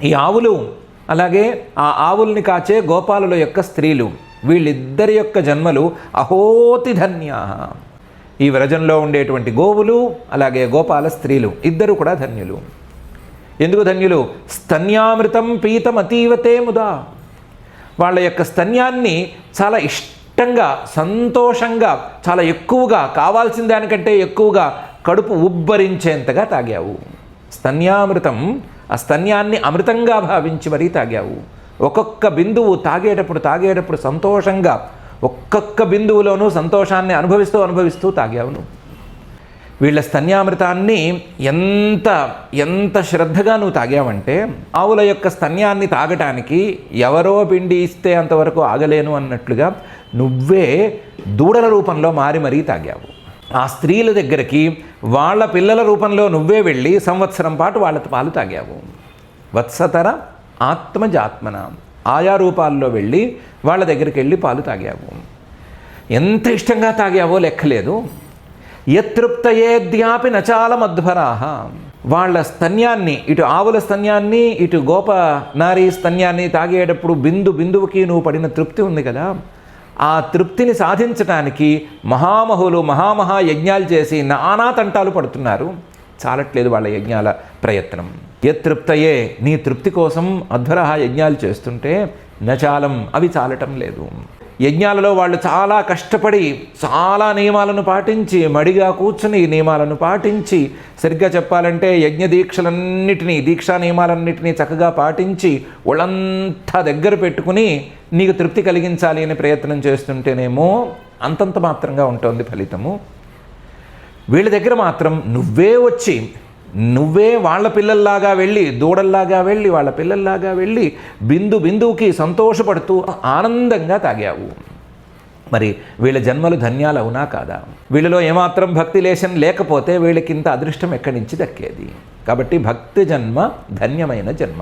ఈ ఆవులు, అలాగే ఆ ఆవుల్ని కాచే గోపాలుల యొక్క స్త్రీలు, వీళ్ళిద్దరి యొక్క జన్మలు అహోతి ధన్యా. ఈ వ్రజంలో ఉండేటువంటి గోవులు అలాగే గోపాల స్త్రీలు ఇద్దరు కూడా ధన్యులు. ఎందుకు ధన్యులు? స్తన్యామృతం పీతం అతీవతే ముదా. వాళ్ళ యొక్క స్తన్యాన్ని చాలా ఇష్టంగా, సంతోషంగా, చాలా ఎక్కువగా, కావాల్సిన దానికంటే ఎక్కువగా కడుపు ఉబ్బరించేంతగా తాగావు. స్తన్యామృతం, ఆ స్తన్యాన్ని అమృతంగా భావించి మరీ తాగావు. ఒక్కొక్క బిందువు తాగేటప్పుడు సంతోషంగా, ఒక్కొక్క బిందువులోనూ సంతోషాన్ని అనుభవిస్తూ తాగావు నువ్వు. వీళ్ళ స్తన్యామృతాన్ని ఎంత శ్రద్ధగా నువ్వు తాగావంటే, ఆవుల యొక్క స్తన్యాన్ని తాగటానికి ఎవరో పిండి ఇస్తే అంతవరకు ఆగలేను అన్నట్లుగా నువ్వే దూడల రూపంలో మరీ తాగావు. ఆ స్త్రీల దగ్గరికి వాళ్ళ పిల్లల రూపంలో నువ్వే వెళ్ళి సంవత్సరం పాటు వాళ్ళ పాలు తాగావు. వత్సతర ఆత్మజాత్మన, ఆయా రూపాల్లో వెళ్ళి వాళ్ళ దగ్గరికి వెళ్ళి పాలు తాగావు. ఎంత ఇష్టంగా తాగావో లెక్కలేదు. యతృప్తయేద్యాపి నచాల మధ్వరాహ. వాళ్ళ స్తన్యాన్ని, ఇటు ఆవుల స్తన్యాన్ని ఇటు గోప నారీ స్తన్యాన్ని తాగేటప్పుడు బిందువుకి నువ్వు పడిన తృప్తి ఉంది కదా, ఆ తృప్తిని సాధించటానికి మహా యజ్ఞాలు చేసి నానా తంటాలు పడుతున్నారు. చాలట్లేదు వాళ్ళ యజ్ఞాల ప్రయత్నం. యతృప్తయే, నీ తృప్తి కోసం అధ్వరహ యజ్ఞాలు చేస్తుంటే నచాలం, అవి చాలటం లేదు. యజ్ఞాలలో వాళ్ళు చాలా కష్టపడి చాలా నియమాలను పాటించి, మడిగా కూర్చుని నియమాలను పాటించి, సరిగ్గా చెప్పాలంటే యజ్ఞ దీక్షా నియమాలన్నిటినీ చక్కగా పాటించి ఒళ్ళంతా దగ్గర పెట్టుకుని నీకు తృప్తి కలిగించాలి అని ప్రయత్నం చేస్తుంటేనేమో అంతంత మాత్రంగా ఉంటుంది ఫలితము. వీళ్ళ దగ్గర మాత్రం నువ్వే వాళ్ళ పిల్లల్లాగా వెళ్ళి, దూడల్లాగా వెళ్ళి, వాళ్ళ పిల్లల్లాగా వెళ్ళి బిందువుకి సంతోషపడుతూ ఆనందంగా తాగావు. మరి వీళ్ళ జన్మలు ధన్యాలు అవునా కాదా? వీళ్ళలో ఏమాత్రం భక్తి లేశం లేకపోతే వీళ్ళకింత అదృష్టం ఎక్కడి నుంచి దక్కేది? కాబట్టి భక్తి జన్మ ధన్యమైన జన్మ.